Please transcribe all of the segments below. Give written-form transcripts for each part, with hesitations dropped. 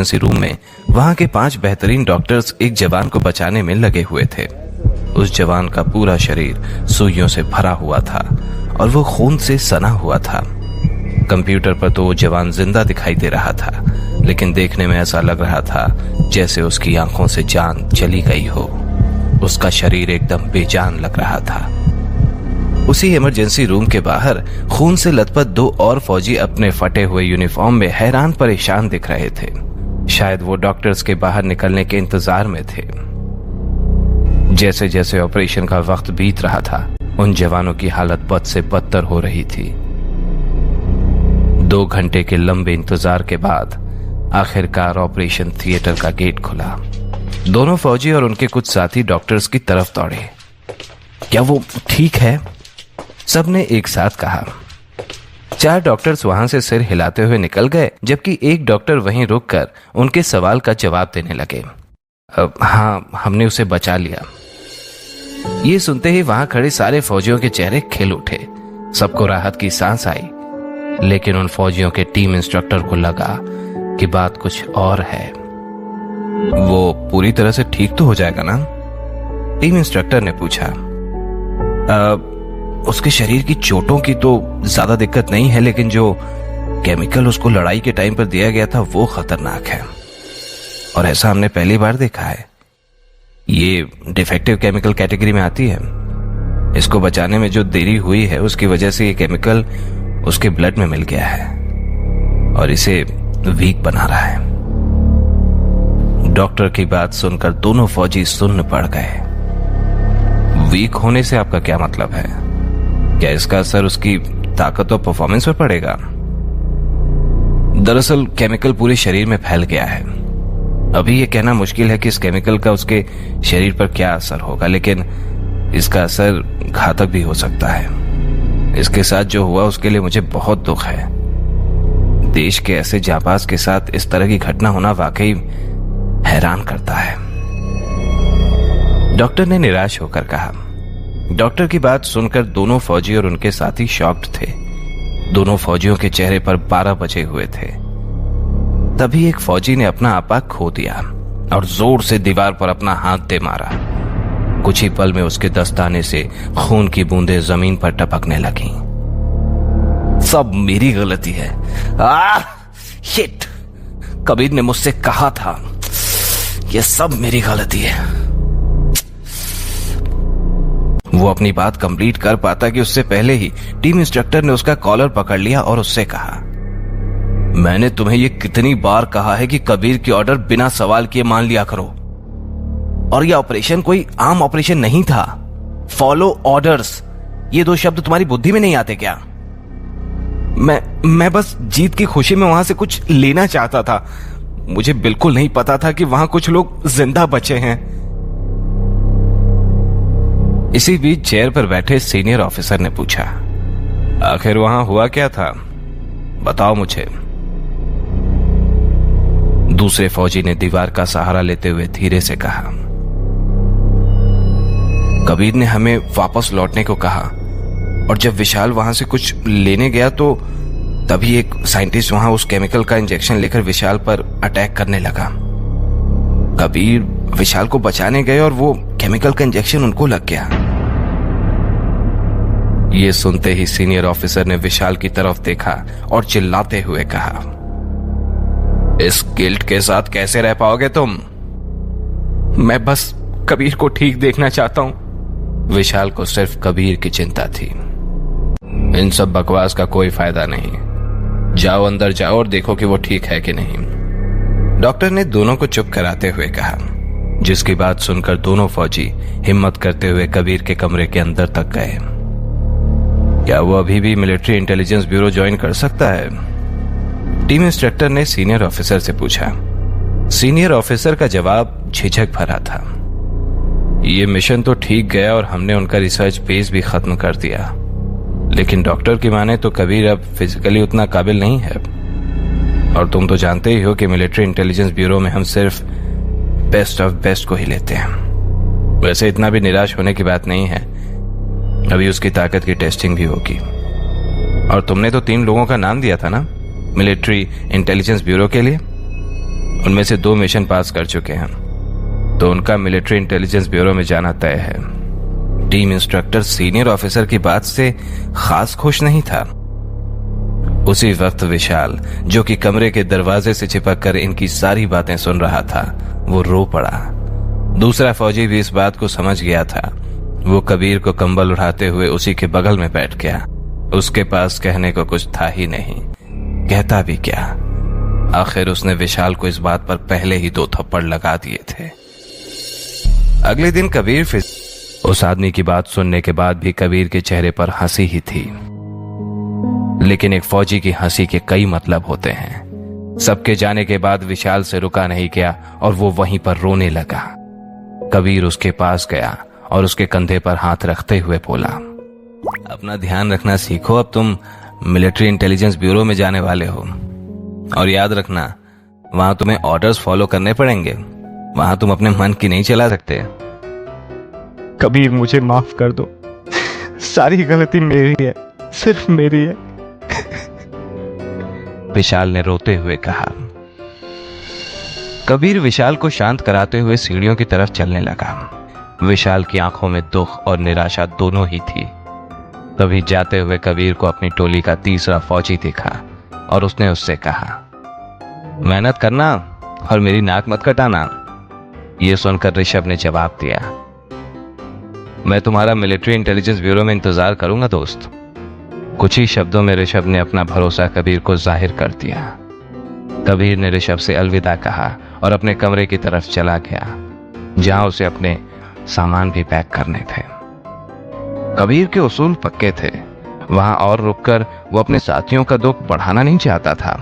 Emergency room में वहां के 5 बेहतरीन डॉक्टर्स एक जवान को बचाने में लगे हुए थे। उस जवान का पूरा शरीर सुइयों से भरा हुआ था और वो खून से सना हुआ था। कंप्यूटर पर तो वो जवान जिंदा दिखाई दे रहा था, लेकिन देखने में ऐसा लग रहा था जैसे उसकी आंखों से जान चली गई हो। उसका शरीर एकदम बेजान लग रहा था। उसी इमरजेंसी रूम के बाहर खून से लथपथ 2 और फौजी अपने फटे हुए यूनिफॉर्म में हैरान परेशान दिख रहे थे। शायद वो डॉक्टर्स के बाहर निकलने के इंतजार में थे। जैसे जैसे ऑपरेशन का वक्त बीत रहा था, उन जवानों की हालत बद से बदतर हो रही थी। 2 घंटे के लंबे इंतजार के बाद आखिरकार ऑपरेशन थिएटर का गेट खुला। दोनों फौजी और उनके कुछ साथी डॉक्टर्स की तरफ दौड़े। क्या वो ठीक है? सबने एक साथ कहा। 4 डॉक्टर्स वहां से सिर हिलाते हुए निकल गए, जबकि एक डॉक्टर वहीं रुककर उनके सवाल का जवाब देने लगे। हाँ, हमने उसे बचा लिया। ये सुनते ही वहां खड़े सारे फौजियों के चेहरे खिल उठे। सबको राहत की सांस आई, लेकिन उन फौजियों के टीम इंस्ट्रक्टर को लगा कि बात कुछ और है। वो पूरी तरह से ठीक तो हो जाएगा ना? टीम इंस्ट्रक्टर ने पूछा। उसके शरीर की चोटों की तो ज्यादा दिक्कत नहीं है, लेकिन जो केमिकल उसको लड़ाई के टाइम पर दिया गया था वो खतरनाक है, और ऐसा हमने पहली बार देखा है। ये डिफेक्टिव केमिकल कैटेगरी में आती है। इसको बचाने में जो देरी हुई है उसकी वजह से ये केमिकल उसके ब्लड में मिल गया है और इसे वीक बना रहा है। डॉक्टर की बात सुनकर दोनों फौजी सुन्न पड़ गए। वीक होने से आपका क्या मतलब है? क्या इसका असर उसकी ताकत और परफॉर्मेंस पर पड़ेगा? दरअसल केमिकल पूरे शरीर में फैल गया है। अभी यह कहना मुश्किल है कि इस केमिकल का उसके शरीर पर क्या असर होगा, लेकिन इसका असर घातक भी हो सकता है। इसके साथ जो हुआ उसके लिए मुझे बहुत दुख है। देश के ऐसे जांबाज के साथ इस तरह की घटना होना वाकई हैरान करता है, डॉक्टर ने निराश होकर कहा। डॉक्टर की बात सुनकर दोनों फौजी और उनके साथी शॉक्ड थे। दोनों फौजियों के चेहरे पर 12 बजे हुए थे। तभी एक फौजी ने अपना आपा खो दिया और जोर से दीवार पर अपना हाथ दे मारा। कुछ ही पल में उसके दस्ताने से खून की बूंदें जमीन पर टपकने लगीं। सब मेरी गलती है। शिट! कबीर ने मुझसे कहा था, यह सब मेरी गलती है। वो अपनी बात कंप्लीट कर पाता कि उससे पहले ही टीम इंस्ट्रक्टर ने उसका कॉलर पकड़ लिया और उससे कहा, मैंने तुम्हें ये कितनी बार कहा है कि कबीर की ऑर्डर बिना सवाल किए मान लिया करो। और यह ऑपरेशन कोई आम ऑपरेशन नहीं था। फॉलो ऑर्डर्स, ये 2 शब्द तुम्हारी बुद्धि में नहीं आते क्या? मैं बस जीत की खुशी में वहां से कुछ लेना चाहता था। मुझे बिल्कुल नहीं पता था कि वहां कुछ लोग जिंदा बचे हैं। इसी बीच चेयर पर बैठे सीनियर ऑफिसर ने पूछा, आखिर वहां हुआ क्या था? बताओ मुझे। दूसरे फौजी ने दीवार का सहारा लेते हुए धीरे से कहा, कबीर ने हमें वापस लौटने को कहा, और जब विशाल वहां से कुछ लेने गया तो तभी एक साइंटिस्ट वहां उस केमिकल का इंजेक्शन लेकर विशाल पर अटैक करने लगा। कबीर विशाल को बचाने गए और वो केमिकल का इंजेक्शन उनको लग गया। ये सुनते ही सीनियर ऑफिसर ने विशाल की तरफ देखा और चिल्लाते हुए कहा, इस गिल्ट के साथ कैसे रह पाओगे तुम? मैं बस कबीर को ठीक देखना चाहता हूं। विशाल को सिर्फ कबीर की चिंता थी। इन सब बकवास का कोई फायदा नहीं। जाओ अंदर जाओ और देखो कि वो ठीक है कि नहीं, डॉक्टर ने दोनों को चुप कराते हुए कहा। जिसकी बात सुनकर दोनों फौजी हिम्मत करते हुए कबीर के कमरे के अंदर तक गए। क्या वो अभी भी मिलिट्री इंटेलिजेंस ब्यूरो ज्वाइन कर सकता है? टीम इंस्ट्रक्टर ने सीनियर ऑफिसर से पूछा। सीनियर ऑफिसर का जवाब झिझक भरा था। ये मिशन तो ठीक गया और हमने उनका रिसर्च बेस भी खत्म कर दिया, लेकिन डॉक्टर की माने तो कबीर अब फिजिकली उतना काबिल नहीं है। और तुम तो जानते ही हो कि मिलिट्री इंटेलिजेंस ब्यूरो में हम सिर्फ बेस्ट ऑफ बेस्ट को ही लेते हैं। वैसे इतना भी निराश होने की बात नहीं है, अभी उसकी ताकत की टेस्टिंग भी होगी। और तुमने तो 3 लोगों का नाम दिया था ना मिलिट्री इंटेलिजेंस ब्यूरो के लिए, उनमें से 2 मिशन पास कर चुके हैं, तो उनका मिलिट्री इंटेलिजेंस ब्यूरो में जाना तय है। टीम इंस्ट्रक्टर सीनियर ऑफिसर की बात से खास खुश नहीं था। उसी वक्त विशाल, जो कि कमरे के दरवाजे से चिपक कर इनकी सारी बातें सुन रहा था, वो रो पड़ा। दूसरा फौजी भी इस बात को समझ गया था। वो कबीर को कंबल उड़ाते हुए उसी के बगल में बैठ गया। उसके पास कहने को कुछ था ही नहीं, कहता भी क्या। आखिर उसने विशाल को इस बात पर पहले ही 2 थप्पड़ लगा दिए थे। अगले दिन कबीर फिर उस आदमी की बात सुनने के बाद भी कबीर के चेहरे पर हंसी ही थी। लेकिन एक फौजी की हंसी के कई मतलब होते हैं। सबके जाने के बाद विशाल से रुका नहीं गया और वो वहीं पर रोने लगा। कबीर उसके पास गया और उसके कंधे पर हाथ रखते हुए बोला, अपना ध्यान रखना सीखो, अब तुम मिलिट्री इंटेलिजेंस ब्यूरो में जाने वाले हो। और याद रखना, वहां तुम्हें ऑर्डर्स फॉलो करने पड़ेंगे, वहां तुम अपने मन की नहीं चला सकते। कबीर, मुझे माफ कर दो, सारी गलती मेरी है, सिर्फ मेरी है। विशाल ने रोते हुए कहा। कबीर विशाल को शांत कराते हुए सीढ़ियों की तरफ चलने लगा। विशाल की आंखों में दुख और निराशा दोनों ही थी। तभी जाते हुए कबीर को अपनी टोली का तीसरा फौजी दिखा और उसने उससे कहा, मेहनत करना और मेरी नाक मत कटाना। यह सुनकर ऋषभ ने जवाब दिया, मैं तुम्हारा मिलिट्री इंटेलिजेंस ब्यूरो में इंतजार करूंगा दोस्त। कुछ ही शब्दों में ऋषभ ने अपना भरोसा कबीर को जाहिर कर दिया। कबीर ने ऋषभ से अलविदा कहा और अपने कमरे की तरफ चला गया, जहां उसे अपने सामान भी पैक करने थे। कबीर के उसूल पक्के थे। वहां और रुककर वो अपने साथियों का दुख बढ़ाना नहीं चाहता था।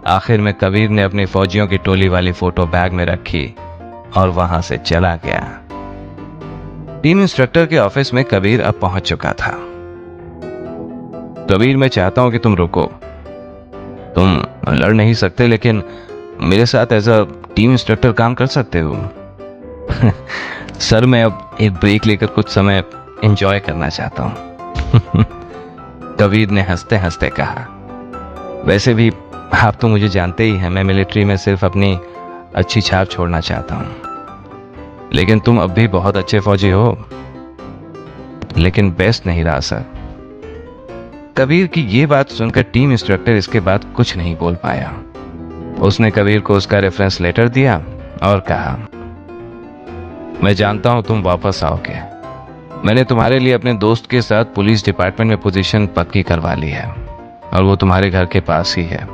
आखिर में कबीर ने अपनी फौजियों की टोली वाली फोटो बैग में रखी और वहां से चला गया। टीम इंस्ट्रक्टर के ऑफिस में कबीर अब पहुंच चुका था। कबीर, मैं चाहता हूं कि तुम रुको। तुम लड़ नहीं सकते, लेकिन मेरे साथ एज अ टीम इंस्ट्रक्टर काम कर सकते हो। सर, मैं अब एक ब्रेक लेकर कुछ समय एंजॉय करना चाहता हूं। कबीर ने हंसते हंसते कहा, वैसे भी आप तो मुझे जानते ही हैं, मैं मिलिट्री में सिर्फ अपनी अच्छी छाप छोड़ना चाहता हूं। लेकिन तुम अब भी बहुत अच्छे फौजी हो, लेकिन बेस्ट नहीं रहा सर। कबीर की ये बात सुनकर टीम इंस्ट्रक्टर इसके बाद कुछ नहीं बोल पाया। उसने कबीर को उसका रेफरेंस लेटर दिया और कहा, मैं जानता हूं तुम वापस आओगे। मैंने तुम्हारे लिए अपने दोस्त के साथ पुलिस डिपार्टमेंट में पोजीशन पक्की करवा ली है और वो तुम्हारे घर के पास ही है,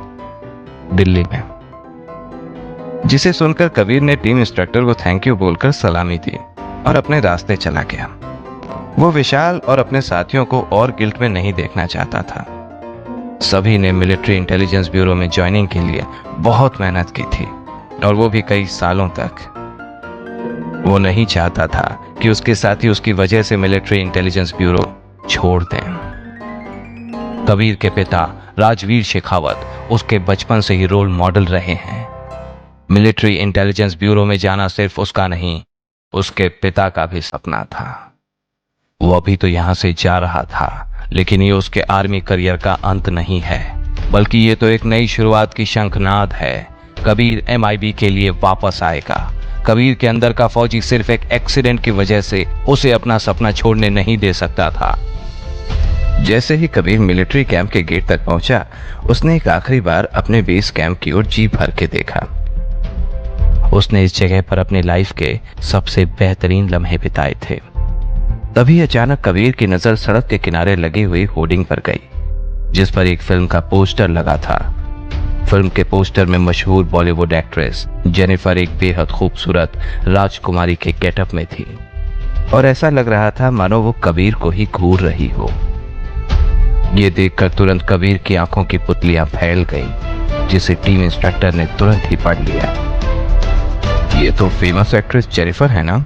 दिल्ली में। जिसे सुनकर कबीर ने टीम इंस्ट्रक्टर को थैंक यू बोलकर सलामी दी और अपने रास्ते चला गया। वो विशाल और अपने साथियों को और गिल्ट में नहीं देखना चाहता था। सभी ने मिलिट्री इंटेलिजेंस ब्यूरो में ज्वाइनिंग के लिए बहुत मेहनत की थी और वो भी कई सालों तक। वो नहीं चाहता था कि उसके साथी उसकी वजह से मिलिट्री इंटेलिजेंस ब्यूरो छोड़ दें। कबीर के पिता राजवीर शेखावत उसके बचपन से ही रोल मॉडल रहे हैं। मिलिट्री इंटेलिजेंस ब्यूरो में जाना सिर्फ उसका नहीं, उसके पिता का भी सपना था। वो अभी तो यहां से जा रहा था, लेकिन ये उसके आर्मी करियर का अंत नहीं है, बल्कि ये तो एक नई शुरुआत की शंखनाद है। कबीर MIB के लिए वापस आएगा। कबीर के अंदर का फौजी सिर्फ एक एक्सीडेंट की वजह से उसे अपना सपना छोड़ने नहीं दे सकता था। जैसे ही कबीर मिलिट्री कैंप के गेट तक पहुंचा, उसने एक आखिरी बार अपने बेस कैंप की ओर जी भर के देखा। उसने इस जगह पर अपने लाइफ के सबसे बेहतरीन लम्हे बिताए थे। तभी अचानक कबीर की नजर सड़क के किनारे लगी हुई होर्डिंग पर गई, जिस पर एक फिल्म का पोस्टर लगा था। फिल्म के पोस्टर में मशहूर बॉलीवुड एक्ट्रेस जेनिफर एक बेहद खूबसूरत राजकुमारी के गेटअप में थी और ऐसा लग रहा था मानो वो कबीर को ही घूर रही हो। ये देखकर तुरंत कबीर की आंखों की पुतलियां फैल गईं, जिसे टीम इंस्ट्रक्टर ने तुरंत ही पढ़ लिया। ये तो फेमस एक्ट्रेस जेनिफर है ना?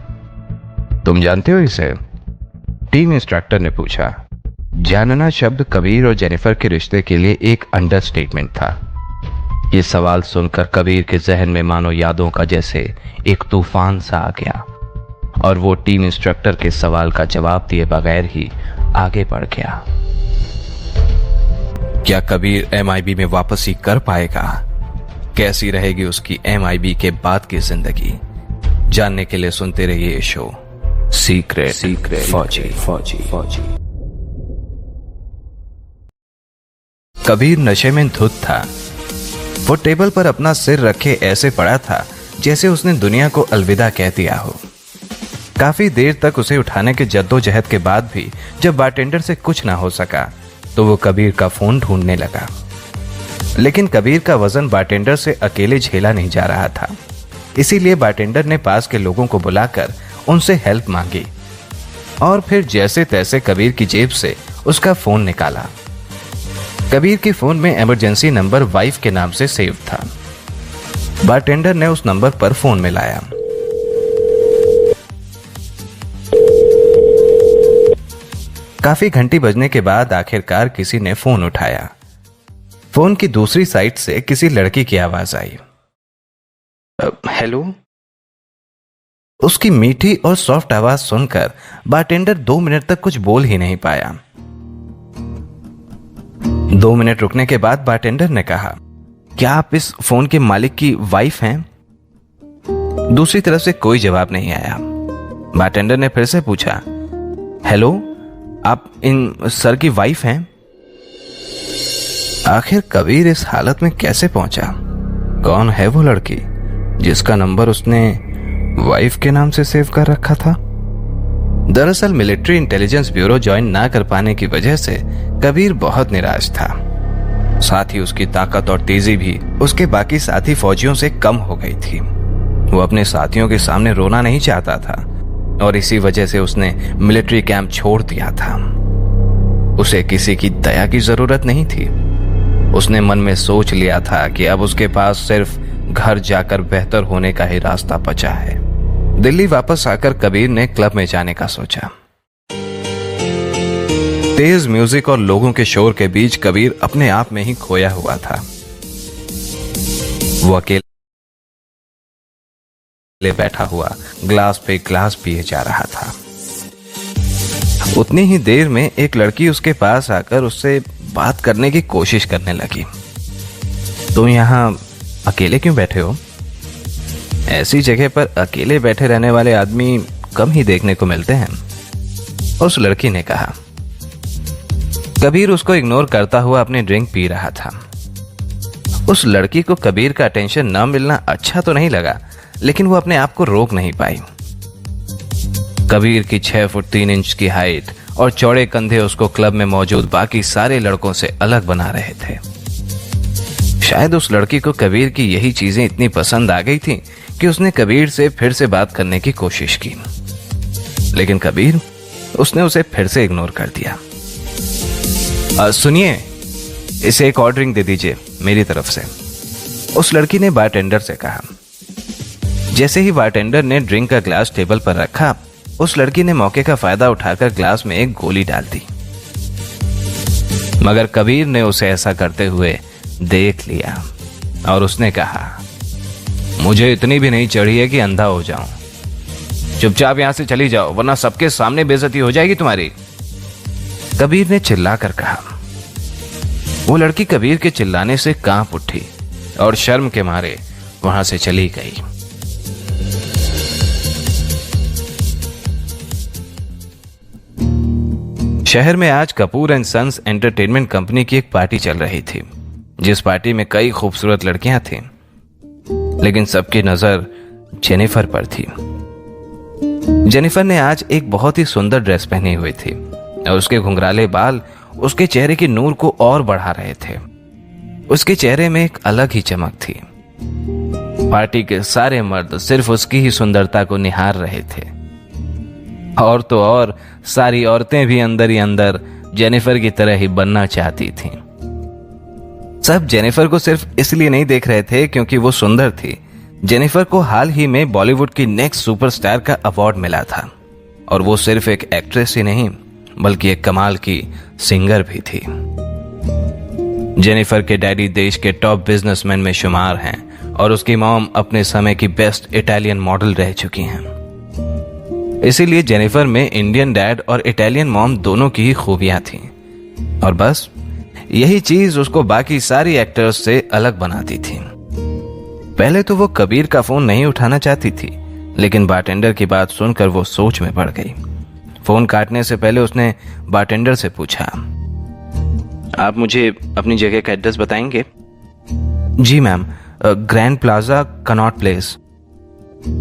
तुम जानते हो इसे? टीम इंस्ट्रक्टर ने पूछा। जानना शब्द कबीर और जेनिफर के रिश्ते के लिए एक अंडरस्टेटमेंट था। ये सवाल सुनकर कबीर के जहन में मानो यादों का जैसे एक तूफान सा आ गया और वो टीम इंस्ट्रक्टर के सवाल का जवाब दिए बगैर ही आगे बढ़ गया। क्या कबीर MIB में वापसी कर पाएगा? कैसी रहेगी उसकी MIB के बाद की जिंदगी, जानने के लिए सुनते रहिए ये शो सीक्रेट फौजी। कबीर नशे में धुत था। वो टेबल पर अपना सिर रखे ऐसे पड़ा था जैसे उसने दुनिया को अलविदा कह दिया हो। काफी देर तक उसे उठाने के जद्दोजहद के बाद भी जब बारटेंडर से कुछ ना हो सका तो वो कबीर का फोन ढूंढने लगा। लेकिन कबीर का वजन बारटेंडर से अकेले झेला नहीं जा रहा था। इसीलिए बारटेंडर ने पास के लोगों को बुलाकर उनसे हेल्प मांगी और फिर जैसे तैसे कबीर की जेब से उसका फोन निकाला। कबीर के फोन में इमरजेंसी नंबर वाइफ के नाम से सेव था। बारटेंडर ने उस नंबर पर फोन मिलाया। काफी घंटी बजने के बाद आखिरकार किसी ने फोन उठाया। फोन की दूसरी साइड से किसी लड़की की आवाज आई। हेलो। उसकी मीठी और सॉफ्ट आवाज सुनकर बारटेंडर 2 मिनट तक कुछ बोल ही नहीं पाया। 2 मिनट रुकने के बाद बारटेंडर ने कहा, क्या आप इस फोन के मालिक की वाइफ हैं? दूसरी तरफ से कोई जवाब नहीं आया। बारटेंडर ने फिर से पूछा, हेलो, आप इन सर की वाइफ हैं? आखिर कबीर इस हालत में कैसे पहुंचा? कौन है वो लड़की जिसका नंबर उसने वाइफ के नाम से सेव कर रखा था? दरअसल मिलिट्री इंटेलिजेंस ब्यूरो ज्वाइन ना कर पाने की वजह से कबीर बहुत निराश था। साथ ही उसकी ताकत और तेजी भी उसके बाकी साथी फौजियों से कम हो गई थी। वो अपने साथियों के सामने रोना नहीं चाहता था और इसी वजह से उसने मिलिट्री कैंप छोड़ दिया था। उसे किसी की दया की जरूरत नहीं थी। उसने मन में सोच लिया था कि अब उसके पास सिर्फ घर जाकर बेहतर होने का ही रास्ता बचा है। दिल्ली वापस आकर कबीर ने क्लब में जाने का सोचा। तेज म्यूजिक और लोगों के शोर के बीच कबीर अपने आप में ही खोया हुआ था। वो अकेले बैठा हुआ ग्लास पे ग्लास पिए जा रहा था। उतनी ही देर में एक लड़की उसके पास आकर उससे बात करने की कोशिश करने लगी। तुम यहां अकेले क्यों बैठे हो? ऐसी जगह पर अकेले बैठे रहने वाले आदमी कम ही देखने को मिलते हैं, उस लड़की ने कहा। कबीर उसको इग्नोर करता हुआ अपनी ड्रिंक पी रहा था। उस लड़की को कबीर का अटेंशन न मिलना अच्छा तो नहीं लगा, लेकिन वो अपने आप को रोक नहीं पाई। कबीर की 6 फुट 3 इंच की हाइट और चौड़े कंधे उसको क्लब में मौजूद बाकी सारे लड़कों से अलग बना रहे थे। शायद उस लड़की को कबीर की यही चीजें इतनी पसंद आ गई थी कि उसने कबीर से फिर से बात करने की कोशिश की, लेकिन कबीर उसने उसे फिर से इग्नोर कर दिया। सुनिए, इसे एक और ड्रिंक दे दीजिए मेरी तरफ से, उस लड़की ने बारटेंडर से कहा। जैसे ही बारटेंडर ने ड्रिंक का ग्लास टेबल पर रखा, उस लड़की ने मौके का फायदा उठाकर ग्लास में एक गोली डाल दी। मगर कबीर ने उसे ऐसा करते हुए देख लिया और उसने कहा, मुझे इतनी भी नहीं चढ़ी है कि अंधा हो जाऊं। चुपचाप यहां से चली जाओ, वरना सबके सामने बेइज्जती हो जाएगी तुम्हारी, कबीर ने चिल्लाकर कहा। वो लड़की कबीर के चिल्लाने से कांप उठी और शर्म के मारे वहां से चली गई। शहर में आज Kapoor and sons entertainment company की एक पार्टी चल रही थी, जिस पार्टी में कई खूबसूरत लड़कियां थीं, लेकिन सबकी नजर जेनिफर पर थी। जेनिफर ने आज एक बहुत ही सुंदर ड्रेस पहनी हुई थी और उसके घुंघराले बाल उसके चेहरे की नूर को और बढ़ा रहे थे। उसके चेहरे में एक अलग ही चमक थी। पार्टी के सारे मर्द सिर्फ उसकी ही सुंदरता को निहार रहे थे, और तो और सारी औरतें भी अंदर ही अंदर जेनिफर की तरह ही बनना चाहती थीं। सब जेनिफर को सिर्फ इसलिए नहीं देख रहे थे क्योंकि वो सुंदर थी। जेनिफर को हाल ही में बॉलीवुड की नेक्स्ट सुपरस्टार का अवार्ड मिला था, और वो सिर्फ एक एक्ट्रेस ही नहीं बल्कि एक कमाल की सिंगर भी थी। जेनिफर के डैडी देश के टॉप बिजनेसमैन में शुमार हैं और उसकी मॉम अपने समय की बेस्ट इटालियन मॉडल रह चुकी हैं। इसीलिए जेनिफर में इंडियन डैड और इटालियन मॉम दोनों की ही खूबियां थीं, और बस यही चीज उसको बाकी सारी एक्टर्स से अलग बनाती थी। पहले तो वो कबीर का फोन नहीं उठाना चाहती थी, लेकिन बारटेंडर की बात सुनकर वो सोच में पड़ गई। फोन काटने से पहले उसने बारटेंडर से पूछा, आप मुझे अपनी जगह का एड्रेस बताएंगे? जी ma'am, Grand Plaza, Connaught Place.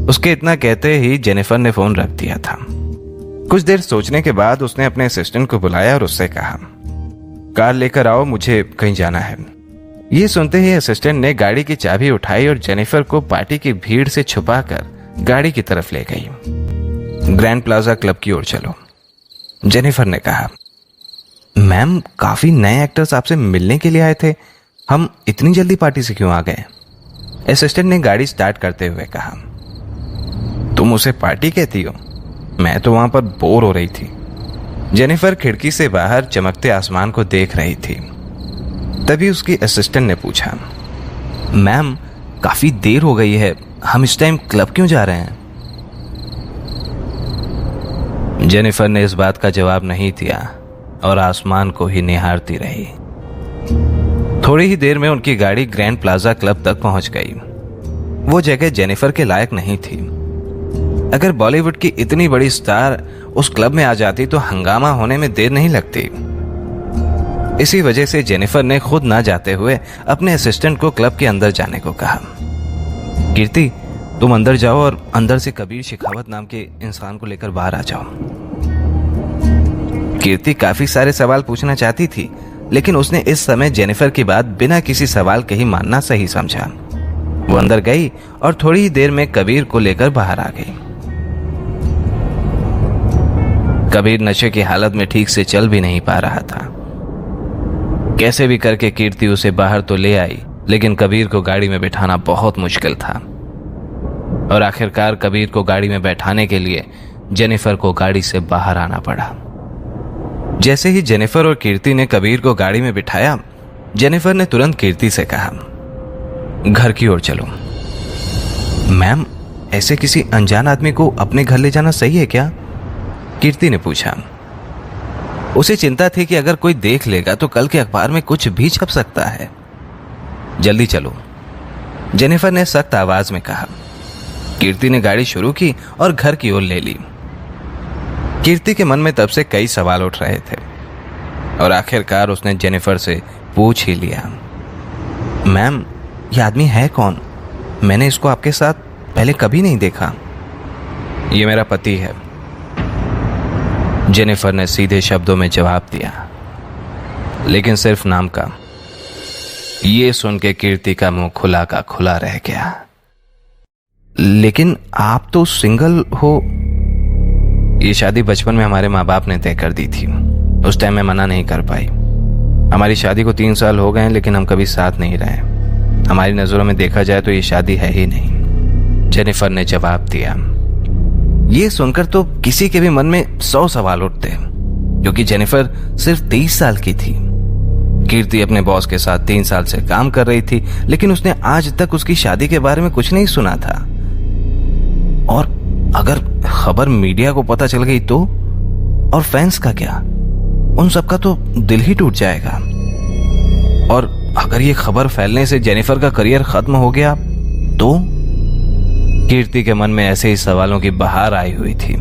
उसके इतना कहते ही जेनिफर ने फोन रख दिया था। कुछ देर सोचने के बाद उसने अपने असिस्टेंट को बुलाया और उससे कहा, कार लेकर आओ, मुझे कहीं जाना है। ये सुनते ही असिस्टेंट ने गाड़ी की चाबी उठाई और जेनिफर को पार्टी की भीड़ से छुपाकर गाड़ी की तरफ ले गई। ग्रैंड प्लाजा क्लब की ओर चलो, जेनिफर ने कहा। मैम, काफी नए एक्टर्स आपसे मिलने के लिए आए थे, हम इतनी जल्दी पार्टी से क्यों आ गए? असिस्टेंट ने गाड़ी स्टार्ट करते हुए कहा। तुम उसे पार्टी कहती हो? मैं तो वहां पर बोर हो रही थी। जेनिफर खिड़की से बाहर चमकते आसमान को देख रही थी। तभी उसकी असिस्टेंट ने पूछा, मैम काफी देर हो गई है, हम इस टाइम क्लब क्यों जा रहे हैं? जेनिफर ने इस बात का जवाब नहीं दिया और आसमान को ही निहारती रही। थोड़ी ही देर में उनकी गाड़ी ग्रैंड प्लाजा क्लब तक पहुंच गई। वो जगह जेनिफर के लायक नहीं थी। अगर बॉलीवुड की इतनी बड़ी स्टार उस क्लब में आ जाती तो हंगामा होने में देर नहीं लगती। इसी वजह से जेनिफर ने खुद ना जाते हुए अपने असिस्टेंट को क्लब के अंदर जाने को कहा। कीर्ति, तुम अंदर जाओ और अंदर से कबीर शेखावत नाम के इंसान को लेकर बाहर आ जाओ। कीर्ति काफी सारे सवाल पूछना चाहती थी, लेकिन उसने इस समय जेनिफर की बात बिना किसी सवाल के ही मानना सही समझा। वो अंदर गई और थोड़ी ही देर में कबीर को लेकर बाहर आ गई। कबीर नशे की हालत में ठीक से चल भी नहीं पा रहा था। कैसे भी करके कीर्ति उसे बाहर तो ले आई, लेकिन कबीर को गाड़ी में बिठाना बहुत मुश्किल था और आखिरकार कबीर को गाड़ी में बैठाने के लिए जेनिफर को गाड़ी से बाहर आना पड़ा। जैसे ही जेनिफर और कीर्ति ने कबीर को गाड़ी में बिठाया, जेनिफर ने तुरंत कीर्ति से कहा, घर की ओर चलो। मैम, ऐसे किसी अनजान आदमी को अपने घर ले जाना सही है क्या? कीर्ति ने पूछा। उसे चिंता थी कि अगर कोई देख लेगा तो कल के अखबार में कुछ भी छप सकता है। जल्दी चलो, जेनिफर ने सख्त आवाज में कहा। कीर्ति ने गाड़ी शुरू की और घर की ओर ले ली। कीर्ति के मन में तब से कई सवाल उठ रहे थे और आखिरकार उसने जेनिफर से पूछ ही लिया, मैम, यह आदमी है कौन? मैंने इसको आपके साथ पहले कभी नहीं देखा। ये मेरा पति है, जेनिफर ने सीधे शब्दों में जवाब दिया, लेकिन सिर्फ नाम का। ये सुन के कीर्ति का मुंह खुला का खुला रह गया। लेकिन आप तो सिंगल हो। ये शादी बचपन में हमारे माँ बाप ने तय कर दी थी। उस टाइम मैं मना नहीं कर पाई। हमारी शादी को 3 साल हो गए, लेकिन हम कभी साथ नहीं रहे। हमारी नजरों में देखा जाए तो ये शादी है ही नहीं, जेनिफर ने जवाब दिया। ये सुनकर तो किसी के भी मन में 100 सवाल उठते, क्योंकि जेनिफर सिर्फ 23 साल की थी। कीर्ति अपने बॉस के साथ 3 साल से काम कर रही थी, लेकिन उसने आज तक उसकी शादी के बारे में कुछ नहीं सुना था। और अगर खबर मीडिया को पता चल गई तो? और फैंस का क्या? उन सबका तो दिल ही टूट जाएगा। और अगर ये खबर फैलने से जेनिफर का करियर खत्म हो गया तो? कीर्ति के मन में ऐसे ही सवालों की बहार आई हुई थी।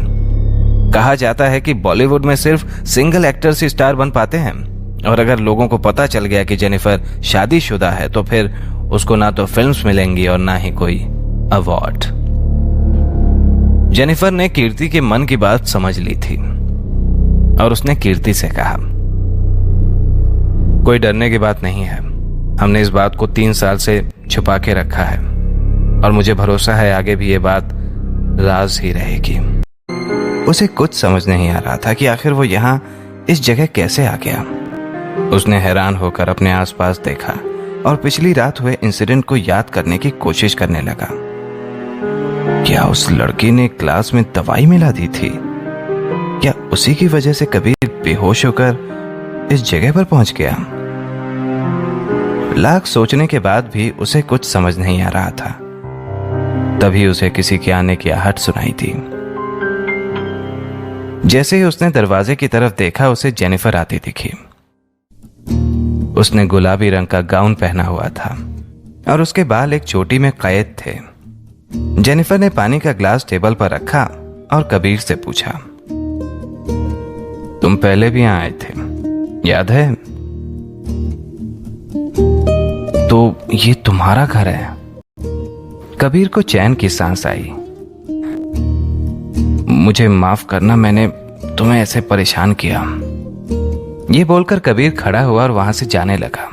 कहा जाता है कि बॉलीवुड में सिर्फ सिंगल एक्टर्स ही स्टार बन पाते हैं, और अगर लोगों को पता चल गया कि जेनिफर शादीशुदा है तो फिर उसको ना तो फिल्म्स मिलेंगी और ना ही कोई अवार्ड। जेनिफर ने कीर्ति के मन की बात समझ ली थी और उसने कीर्ति से कहा, कोई डरने की बात नहीं है। हमने इस बात को 3 साल से छुपा के रखा है और मुझे भरोसा है आगे भी ये बात राज ही रहेगी। उसे कुछ समझ नहीं आ रहा था कि आखिर वो यहाँ इस जगह कैसे आ गया। उसने हैरान होकर अपने आसपास देखा और पिछली रात हुए इंसिडेंट को याद करने की कोशिश करने लगा। क्या उस लड़की ने क्लास में दवाई मिला दी थी? क्या उसी की वजह से कबीर बेहोश होकर इस जगह पर पहुंच गया? लाख सोचने के बाद भी उसे कुछ समझ नहीं आ रहा था। तभी उसे किसी के आने की आहट सुनाई दी। जैसे ही उसने दरवाजे की तरफ देखा, उसे जेनिफर आती दिखी। उसने गुलाबी रंग का गाउन पहना हुआ था और उसके बाल एक चोटी में कैद थे। जेनिफर ने पानी का ग्लास टेबल पर रखा और कबीर से पूछा, तुम पहले भी यहां आए थे, याद है? तो ये तुम्हारा घर है? कबीर को चैन की सांस आई। मुझे माफ करना, मैंने तुम्हें ऐसे परेशान किया। ये बोलकर कबीर खड़ा हुआ और वहां से जाने लगा।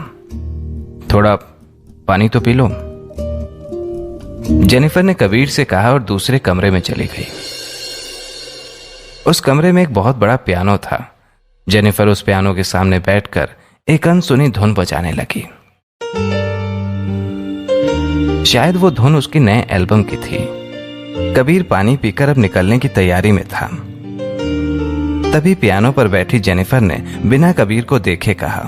थोड़ा पानी तो पी लो, जेनिफर ने कबीर से कहा और दूसरे कमरे में चली गई। उस कमरे में एक बहुत बड़ा पियानो था। जेनिफर उस पियानो के सामने बैठकर एक अनसुनी धुन बजाने लगी। शायद वो धुन उसकी नए एल्बम की थी। कबीर पानी पीकर अब निकलने की तैयारी में था। तभी पियानो पर बैठी जेनिफर ने बिना कबीर को देखे कहा,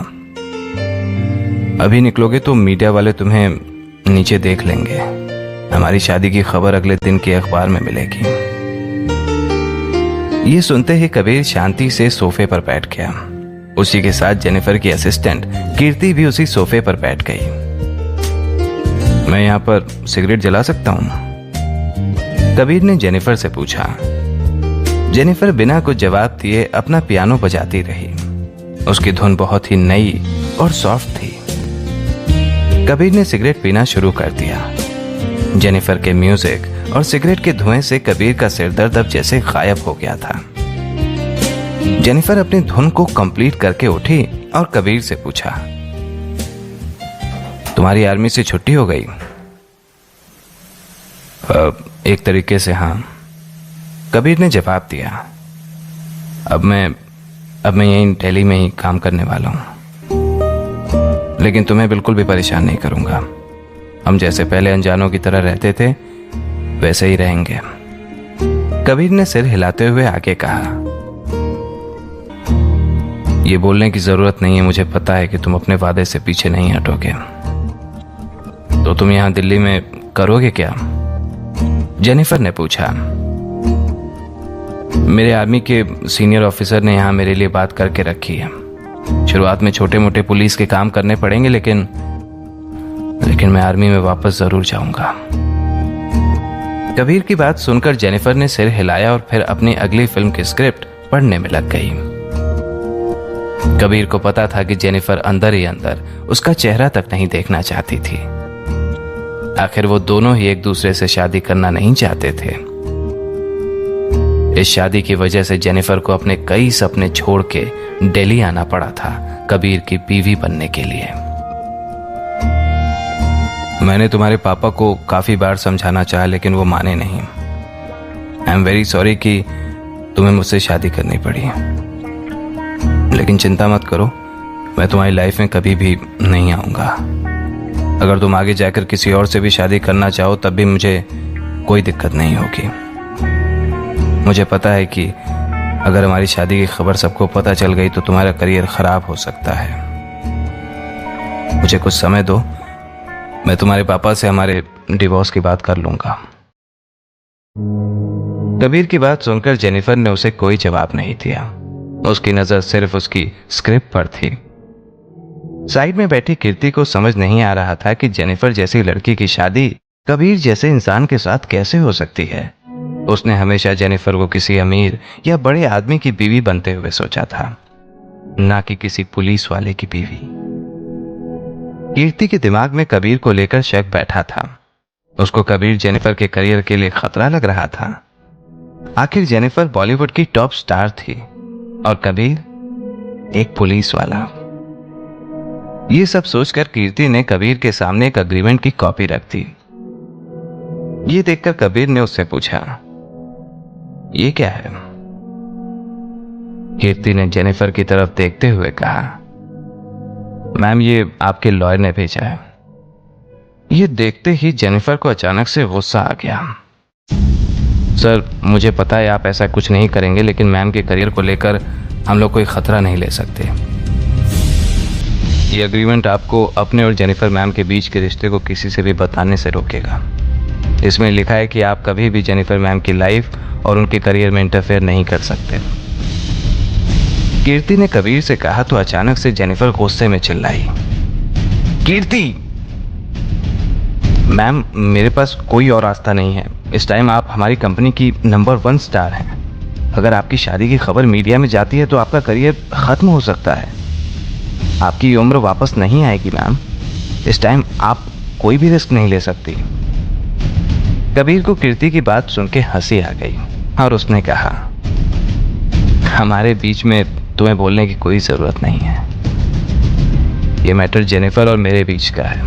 अभी निकलोगे तो मीडिया वाले तुम्हें नीचे देख लेंगे। हमारी शादी की खबर अगले दिन के अखबार में मिलेगी। ये सुनते ही कबीर शांति से सोफे पर बैठ गया। उसी के साथ जेनिफर की असिस्टेंट कीर्ति भी उसी सोफे पर बैठ गई। मैं यहां पर सिगरेट जला सकता हूं? कबीर ने जेनिफर से पूछा। जेनिफर बिना कुछ जवाब दिए अपना पियानो बजाती रही। उसकी धुन बहुत ही नई और सॉफ्ट थी। कबीर ने सिगरेट पीना शुरू कर दिया। जेनिफर के म्यूजिक और सिगरेट के धुएं से कबीर का सिरदर्द अब जैसे गायब हो गया था। जेनिफर अपनी धुन को कंप्लीट करके उठी और कबीर से पूछा, तुम्हारी आर्मी से छुट्टी हो गई? एक तरीके से हाँ, कबीर ने जवाब दिया। अब मैं यहीं दिल्ली में ही काम करने वाला हूं, लेकिन तुम्हें बिल्कुल भी परेशान नहीं करूंगा। हम जैसे पहले अनजानों की तरह रहते थे वैसे ही रहेंगे। कबीर ने सिर हिलाते हुए आगे कहा, यह बोलने की जरूरत नहीं है, मुझे पता है कि तुम अपने वादे से पीछे नहीं हटोगे। तो तुम यहां दिल्ली में करोगे क्या? जेनिफर ने पूछा। मेरे आर्मी के सीनियर ऑफिसर ने यहां मेरे लिए बात करके रखी है। शुरुआत में छोटे मोटे पुलिस के काम करने पड़ेंगे, लेकिन मैं आर्मी में वापस जरूर जाऊंगा। कबीर की बात सुनकर जेनिफर ने सिर हिलाया और फिर अपनी अगली फिल्म की स्क्रिप्ट पढ़ने में लग गई। कबीर को पता था कि जेनिफर अंदर ही अंदर उसका चेहरा तक नहीं देखना चाहती थी। आखिर वो दोनों ही एक दूसरे से शादी करना नहीं चाहते थे। इस शादी की वजह से जेनिफर को अपने कई सपने छोड़ के दिल्ली आना पड़ा था कबीर की बीवी बनने के लिए। मैंने तुम्हारे पापा को काफी बार समझाना चाहा, लेकिन वो माने नहीं। आई एम वेरी सॉरी कि तुम्हें मुझसे शादी करनी पड़ी, लेकिन चिंता मत करो, मैं तुम्हारी लाइफ में कभी भी नहीं आऊंगा। अगर तुम आगे जाकर किसी और से भी शादी करना चाहो तब भी मुझे कोई दिक्कत नहीं होगी। मुझे पता है कि अगर हमारी शादी की खबर सबको पता चल गई तो तुम्हारा करियर खराब हो सकता है। मुझे कुछ समय दो, मैं तुम्हारे पापा से हमारे डिवोर्स की बात कर लूंगा। कबीर की बात सुनकर जेनिफर ने उसे कोई जवाब नहीं दिया। उसकी नजर सिर्फ उसकी स्क्रिप्ट पर थी। साइड में बैठी कीर्ति को समझ नहीं आ रहा था कि जेनिफर जैसी लड़की की शादी कबीर जैसे इंसान के साथ कैसे हो सकती है। उसने हमेशा जेनिफर को किसी अमीर या बड़े आदमी की बीवी बनते हुए सोचा था, ना कि किसी पुलिस वाले की बीवी। कीर्ति के दिमाग में कबीर को लेकर शक बैठा था। उसको कबीर जेनिफर के करियर के लिए खतरा लग रहा था। आखिर जेनिफर बॉलीवुड की टॉप स्टार थी और कबीर एक पुलिस वाला। ये सब सोचकर कीर्ति ने कबीर के सामने एक अग्रीमेंट की कॉपी रख दी। ये देखकर कबीर ने उससे पूछा, ये क्या है? कीर्ति ने जेनिफर की तरफ देखते हुए कहा, मैम ये आपके लॉयर ने भेजा है। ये देखते ही जेनिफर को अचानक से गुस्सा आ गया। सर मुझे पता है आप ऐसा कुछ नहीं करेंगे, लेकिन मैम के करियर को लेकर हम लोग कोई खतरा नहीं ले सकते। ये एग्रीमेंट आपको अपने और जेनिफर मैम के बीच के रिश्ते को किसी से भी बताने से रोकेगा। इसमें लिखा है कि आप कभी भी जेनिफर मैम की लाइफ और उनके करियर में इंटरफेयर नहीं कर सकते। कीर्ति ने कबीर से कहा तो अचानक से जेनिफर गुस्से में चिल्लाई, कीर्ति! मैम, मेरे पास कोई और रास्ता नहीं है। इस टाइम आप हमारी कंपनी की नंबर 1 स्टार हैं। अगर आपकी शादी की खबर मीडिया में जाती है तो आपका करियर ख़त्म हो सकता है। आपकी उम्र वापस नहीं आएगी मैम। इस टाइम आप कोई भी रिस्क नहीं ले सकती। कबीर को कीर्ति की बात सुन के हंसी आ गई और उसने कहा, हमारे बीच में तुम्हें बोलने की कोई ज़रूरत नहीं है। ये मैटर जेनिफर और मेरे बीच का है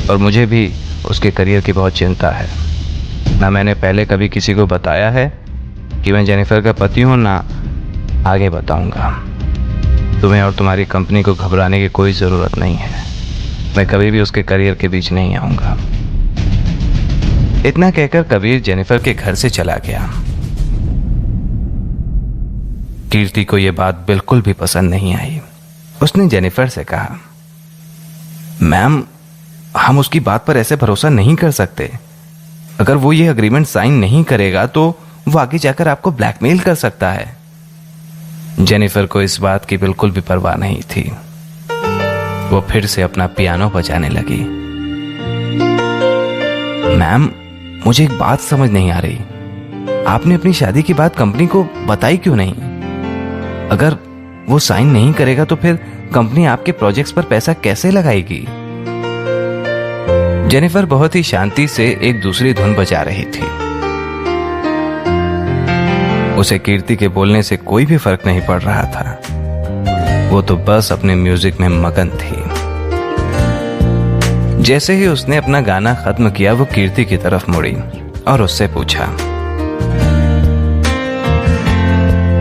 और मुझे भी उसके करियर की बहुत चिंता है। ना मैंने पहले कभी किसी को बताया है कि मैं जेनिफर का पति हूँ, ना आगे बताऊंगा। तुम्हें और तुम्हारी कंपनी को घबराने की कोई ज़रूरत नहीं है। मैं कभी भी उसके करियर के बीच नहीं आऊँगा। इतना कहकर कबीर जेनिफर के घर से चला गया। कीर्ति को यह बात बिल्कुल भी पसंद नहीं आई। उसने जेनिफर से कहा, मैम, हम उसकी बात पर ऐसे भरोसा नहीं कर सकते। अगर वो ये एग्रीमेंट साइन नहीं करेगा तो वो आगे जाकर आपको ब्लैकमेल कर सकता है। जेनिफर को इस बात की बिल्कुल भी परवाह नहीं थी। वो फिर से अपना पियानो बजाने लगी। मैम, मुझे एक बात समझ नहीं आ रही। आपने अपनी शादी की बात कंपनी को बताई क्यों नहीं? अगर वो साइन नहीं करेगा तो फिर कंपनी आपके प्रोजेक्ट्स पर पैसा कैसे लगाएगी? जेनिफर बहुत ही शांति से एक दूसरी धुन बजा रही थी। उसे कीर्ति के बोलने से कोई भी फर्क नहीं पड़ रहा था। वो तो बस अपने म्यूजिक में मगन थी। जैसे ही उसने अपना गाना खत्म किया, वो कीर्ति की तरफ मुड़ी और उससे पूछा,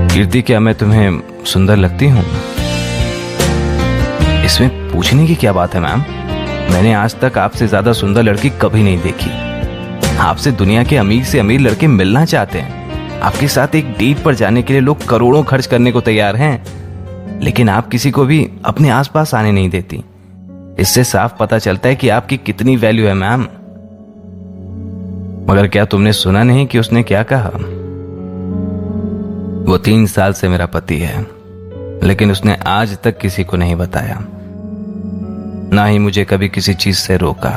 कीर्ति, क्या मैं तुम्हें सुंदर लगती हूं? इसमें पूछने की क्या बात है मैम? मैंने आज तक आपसे ज्यादा सुंदर लड़की कभी नहीं देखी। आपसे दुनिया के अमीर से अमीर लड़के मिलना चाहते हैं। आपके साथ एक डेट पर जाने के लिए लोग करोड़ों खर्च करने को तैयार हैं, लेकिन आप किसी को भी अपने आसपास आने नहीं देती। इससे साफ पता चलता है कि आपकी कितनी वैल्यू है मैम। मगर क्या तुमने सुना नहीं कि उसने क्या कहा? वो 3 साल से मेरा पति है, लेकिन उसने आज तक किसी को नहीं बताया, ना ही मुझे कभी किसी चीज से रोका।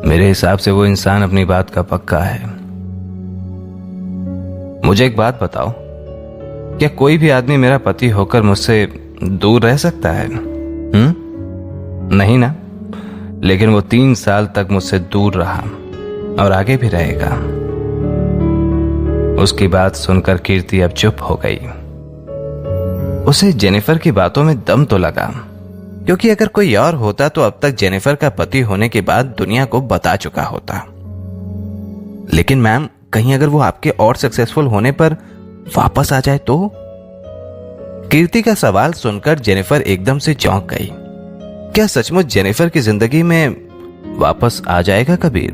मेरे हिसाब से वो इंसान अपनी बात का पक्का है। मुझे एक बात बताओ, क्या कोई भी आदमी मेरा पति होकर मुझसे दूर रह सकता है? नहीं ना? लेकिन वो 3 साल तक मुझसे दूर रहा और आगे भी रहेगा। उसकी बात सुनकर कीर्ति अब चुप हो गई। उसे जेनिफर की बातों में दम तो लगा, क्योंकि अगर कोई और होता तो अब तक जेनिफर का पति होने के बाद दुनिया को बता चुका होता। लेकिन मैम, कहीं अगर वो आपके और सक्सेसफुल होने पर वापस आ जाए तो? कीर्ति का सवाल सुनकर जेनिफर एकदम से चौंक गई। क्या सचमुच जेनिफर की जिंदगी में वापस आ जाएगा कबीर?